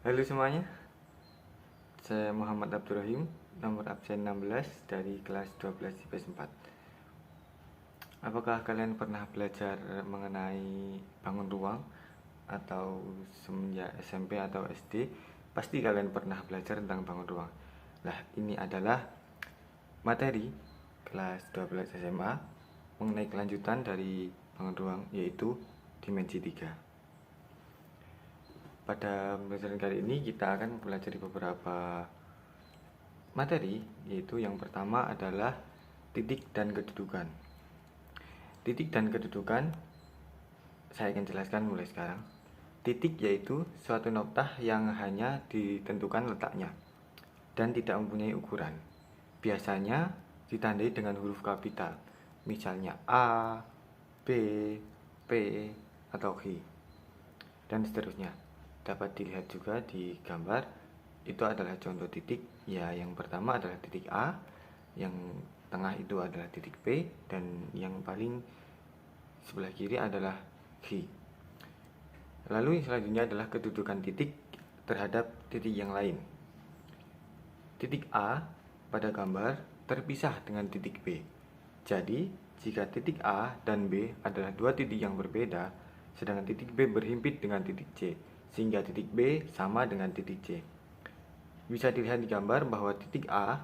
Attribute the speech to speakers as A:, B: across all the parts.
A: Halo semuanya, saya Muhammad Abdurrahim, nomor absen 16 dari kelas 12 IPS 4. Apakah kalian pernah belajar mengenai bangun ruang atau semenjak SMP atau SD? Pasti kalian pernah belajar tentang bangun ruang. Nah, ini adalah materi kelas 12 SMA mengenai kelanjutan dari bangun ruang, yaitu dimensi 3. Pada pembelajaran kali ini kita akan mempelajari beberapa materi, yaitu yang pertama adalah titik dan kedudukan. Titik dan kedudukan saya akan jelaskan mulai sekarang. Titik yaitu suatu noktah yang hanya ditentukan letaknya dan tidak mempunyai ukuran. Biasanya ditandai dengan huruf kapital, misalnya A, B, P, atau H, dan seterusnya. Dapat dilihat juga di gambar. Itu adalah contoh titik. Ya, yang pertama adalah titik A, yang tengah itu adalah titik P, dan yang paling sebelah kiri adalah H. Lalu yang selanjutnya adalah kedudukan titik terhadap titik yang lain. Titik A pada gambar terpisah dengan titik B. Jadi, jika titik A dan B adalah dua titik yang berbeda, sedangkan titik B berhimpit dengan titik C, sehingga titik B sama dengan titik C. Bisa dilihat di gambar bahwa titik A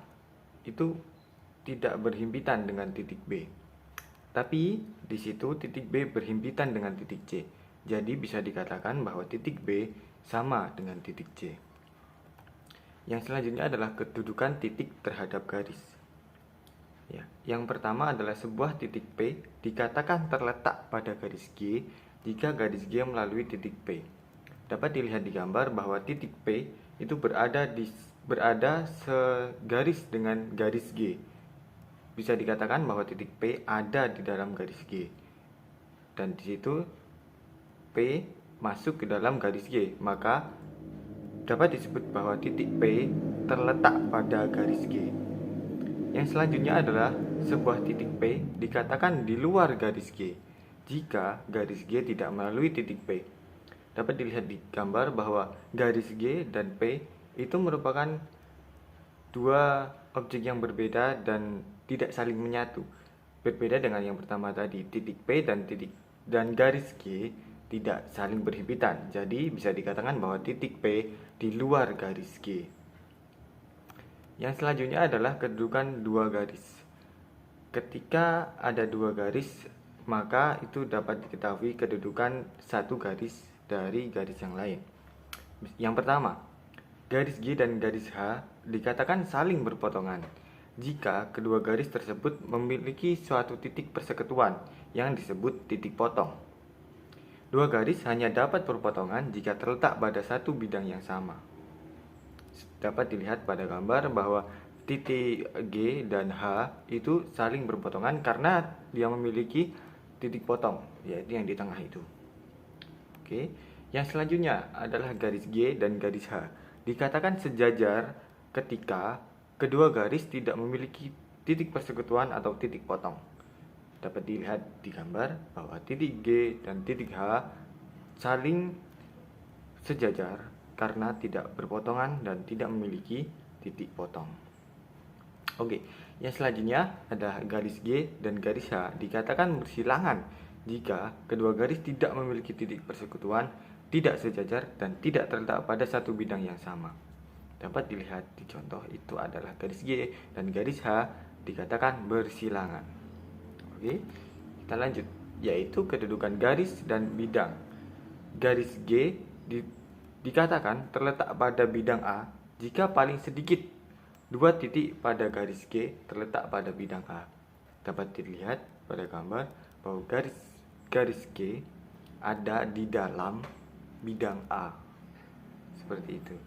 A: itu tidak berhimpitan dengan titik B. Tapi di situ titik B berhimpitan dengan titik C. Jadi bisa dikatakan bahwa titik B sama dengan titik C. Yang selanjutnya adalah kedudukan titik terhadap garis. Ya, yang pertama adalah sebuah titik P dikatakan terletak pada garis G jika garis G melalui titik P. Dapat dilihat di gambar bahwa titik P itu berada segaris dengan garis G. Bisa dikatakan bahwa titik P ada di dalam garis G. Dan di situ P masuk ke dalam garis G, maka dapat disebut bahwa titik P terletak pada garis G. Yang selanjutnya adalah sebuah titik P dikatakan di luar garis G jika garis G tidak melalui titik P. Dapat dilihat di gambar bahwa garis G dan P itu merupakan dua objek yang berbeda dan tidak saling menyatu. Berbeda dengan yang pertama tadi, titik P dan garis G tidak saling berhimpitan. Jadi bisa dikatakan bahwa titik P di luar garis G. Yang selanjutnya adalah kedudukan dua garis. Ketika ada dua garis, maka itu dapat diketahui kedudukan satu garis dari garis yang lain. Yang pertama, garis G dan garis H dikatakan saling berpotongan jika kedua garis tersebut memiliki suatu titik persekutuan yang disebut titik potong. Dua garis hanya dapat berpotongan jika terletak pada satu bidang yang sama. Dapat dilihat pada gambar bahwa titik G dan H itu saling berpotongan karena dia memiliki titik potong, yaitu yang di tengah itu. Oke. Yang selanjutnya adalah garis G dan garis H. Dikatakan sejajar ketika kedua garis tidak memiliki titik persekutuan atau titik potong. Dapat dilihat di gambar bahwa titik G dan titik H saling sejajar karena tidak berpotongan dan tidak memiliki titik potong. Oke, yang selanjutnya adalah garis G dan garis H dikatakan bersilangan jika kedua garis tidak memiliki titik persekutuan, tidak sejajar, dan tidak terletak pada satu bidang yang sama. Dapat dilihat di contoh itu adalah garis G dan garis H dikatakan bersilangan. Oke, kita lanjut, yaitu kedudukan garis dan bidang. Garis G dikatakan terletak pada bidang A jika paling sedikit dua titik pada garis G terletak pada bidang A. Dapat dilihat pada gambar bahwa garis G ada di dalam bidang A. Seperti itu.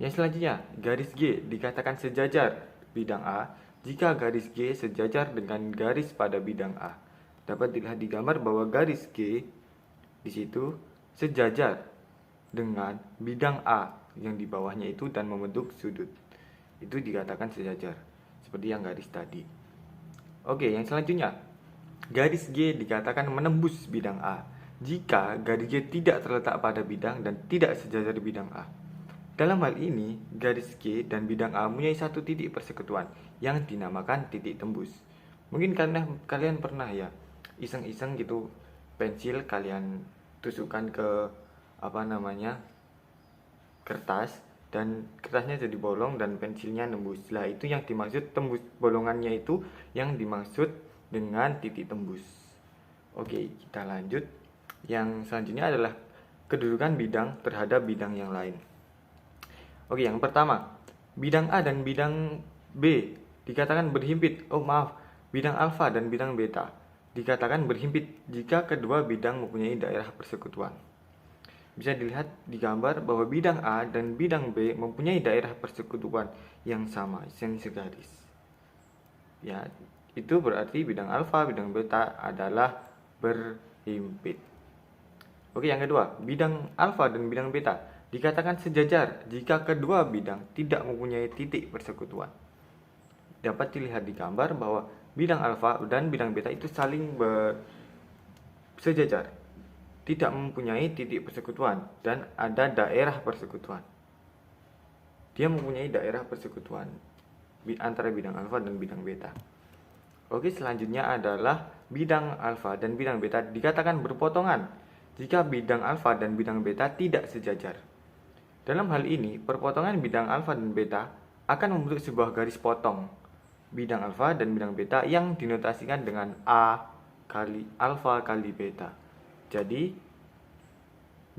A: Yang selanjutnya, garis G dikatakan sejajar bidang A jika garis G sejajar dengan garis pada bidang A. Dapat dilihat di gambar bahwa garis G di situ sejajar dengan bidang A yang di bawahnya itu dan membentuk sudut. Itu dikatakan sejajar, seperti yang garis tadi. Oke, yang selanjutnya, garis G dikatakan menembus bidang A jika garis G tidak terletak pada bidang dan tidak sejajar di bidang A. Dalam hal ini, garis G dan bidang A mempunyai satu titik persekutuan yang dinamakan titik tembus. Mungkin kalian pernah ya iseng-iseng gitu pensil kalian tusukkan ke kertas, dan kertasnya jadi bolong dan pensilnya nembus. Lah itu yang dimaksud tembus, bolongannya itu yang dimaksud dengan titik tembus. Oke, kita lanjut. Yang selanjutnya adalah kedudukan bidang terhadap bidang yang lain. Oke, yang pertama, bidang A dan bidang B dikatakan berhimpit. Bidang alfa dan bidang beta dikatakan berhimpit jika kedua bidang mempunyai daerah persekutuan. Bisa dilihat di gambar bahwa bidang A dan bidang B mempunyai daerah persekutuan yang sama, yang segaris. Ya, itu berarti bidang alfa, bidang beta adalah berhimpit. Oke, yang kedua, bidang alfa dan bidang beta dikatakan sejajar jika kedua bidang tidak mempunyai titik persekutuan. Dapat dilihat di gambar bahwa bidang alfa dan bidang beta itu saling sejajar, tidak mempunyai titik persekutuan dan ada daerah persekutuan. Dia mempunyai daerah persekutuan antara bidang alfa dan bidang beta. Oke, selanjutnya adalah bidang alfa dan bidang beta dikatakan berpotongan jika bidang alfa dan bidang beta tidak sejajar. Dalam hal ini, perpotongan bidang alfa dan beta akan membentuk sebuah garis potong bidang alfa dan bidang beta yang dinotasikan dengan A kali alfa kali beta. Jadi,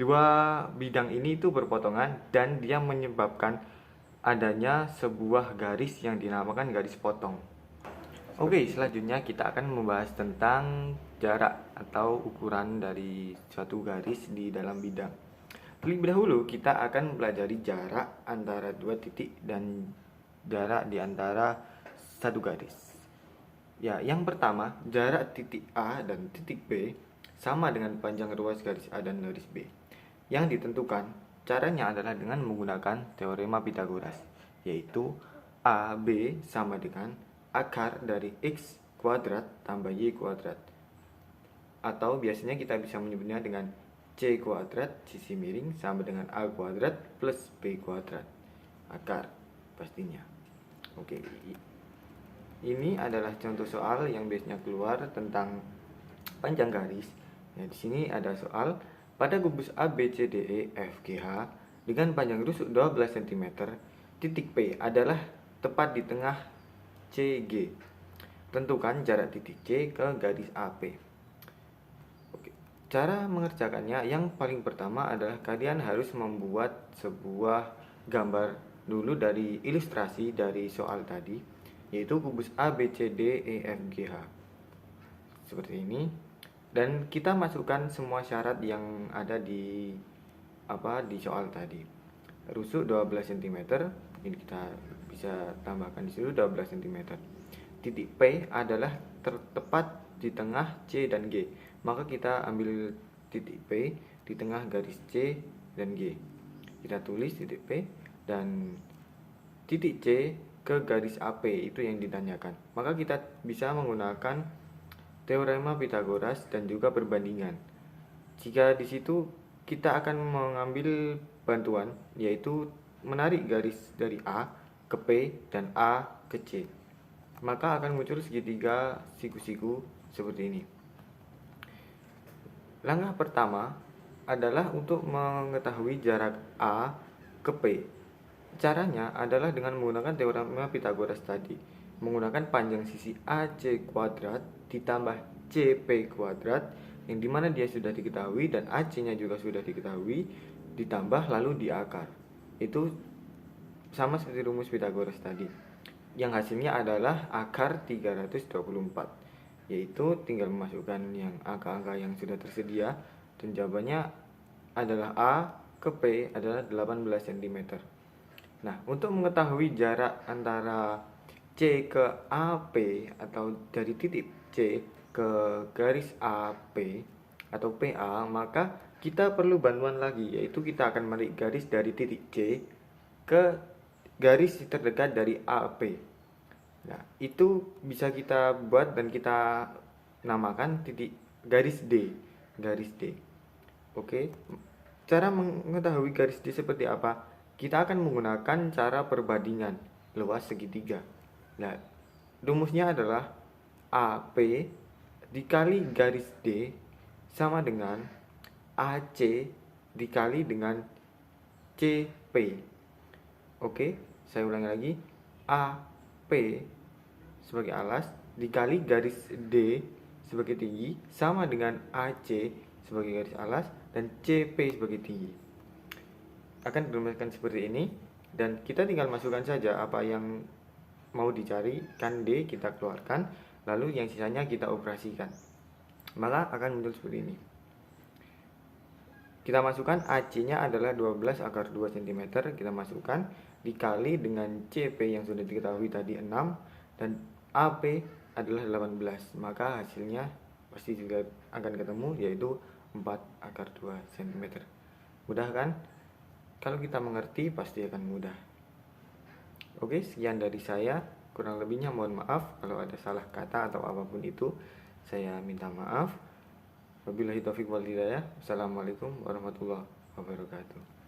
A: dua bidang ini itu berpotongan dan dia menyebabkan adanya sebuah garis yang dinamakan garis potong. Oke, selanjutnya kita akan membahas tentang jarak atau ukuran dari suatu garis di dalam bidang. Terlebih dahulu kita akan pelajari jarak antara dua titik dan jarak di antara satu garis. Ya, yang pertama, jarak titik A dan titik B sama dengan panjang ruas garis A dan garis B. Yang ditentukan caranya adalah dengan menggunakan teorema Pythagoras, yaitu AB sama dengan akar dari X kuadrat tambah Y kuadrat. Atau biasanya kita bisa menyebutnya dengan C kuadrat sisi miring sama dengan A kuadrat plus B kuadrat. Akar pastinya. Oke. Ini adalah contoh soal yang biasanya keluar tentang panjang garis. Nah, di sini ada soal pada kubus A, B, C, D, E, F, G, H dengan panjang rusuk 12 cm, titik P adalah tepat di tengah CG. Tentukan jarak titik C ke garis AP. Oke. Cara mengerjakannya yang paling pertama adalah kalian harus membuat sebuah gambar dulu dari ilustrasi dari soal tadi, yaitu kubus A, B, C, D, E, F, G, H. Seperti ini. Dan kita masukkan semua syarat yang ada di soal tadi. Rusuk 12 cm, ini kita bisa tambahkan di situ 12 cm. Titik P adalah tepat di tengah C dan G. Maka kita ambil titik P di tengah garis C dan G. Kita tulis titik P dan titik C ke garis AP, itu yang ditanyakan. Maka kita bisa menggunakan teorema Pythagoras dan juga perbandingan. Jika di situ kita akan mengambil bantuan, yaitu menarik garis dari A ke P dan A ke C, maka akan muncul segitiga siku-siku seperti ini. Langkah pertama adalah untuk mengetahui jarak A ke P. Caranya adalah dengan menggunakan teorema Pythagoras tadi, menggunakan panjang sisi AC kuadrat ditambah CP kuadrat, yang dimana dia sudah diketahui dan AC-nya juga sudah diketahui, ditambah lalu diakar. Itu sama seperti rumus Pythagoras tadi. Yang hasilnya adalah akar 324, yaitu tinggal memasukkan yang angka-angka yang sudah tersedia dan jawabannya adalah A ke P adalah 18 cm. Nah, untuk mengetahui jarak antara C ke AP atau dari titik C ke garis AP atau PA, maka kita perlu bantuan lagi, yaitu kita akan menarik garis dari titik C ke garis terdekat dari AP. Nah, itu bisa kita buat dan kita namakan titik garis D. Garis D. Oke. Cara mengetahui garis D seperti apa? kita akan menggunakan cara perbandingan luas segitiga. Nah, rumusnya adalah AP dikali garis D sama dengan AC dikali dengan CP. Oke, saya ulangi lagi. AP sebagai alas dikali garis D sebagai tinggi sama dengan AC sebagai garis alas dan CP sebagai tinggi. Akan dirumuskan seperti ini, dan kita tinggal masukkan saja apa yang mau dicari. Kan D kita keluarkan, lalu yang sisanya kita operasikan, maka akan muncul seperti ini. Kita masukkan AC-nya adalah 12 akar 2 cm, kita masukkan dikali dengan CP yang sudah diketahui tadi 6, dan AP adalah 18, maka hasilnya pasti juga akan ketemu, yaitu 4 akar 2 cm. Mudah kan? Kalau kita mengerti pasti akan mudah. Oke, sekian dari saya. Kurang lebihnya mohon maaf kalau ada salah kata atau apapun itu, saya minta maaf. Wabillahi taufiq wal hidayah. Wassalamualaikum warahmatullahi wabarakatuh.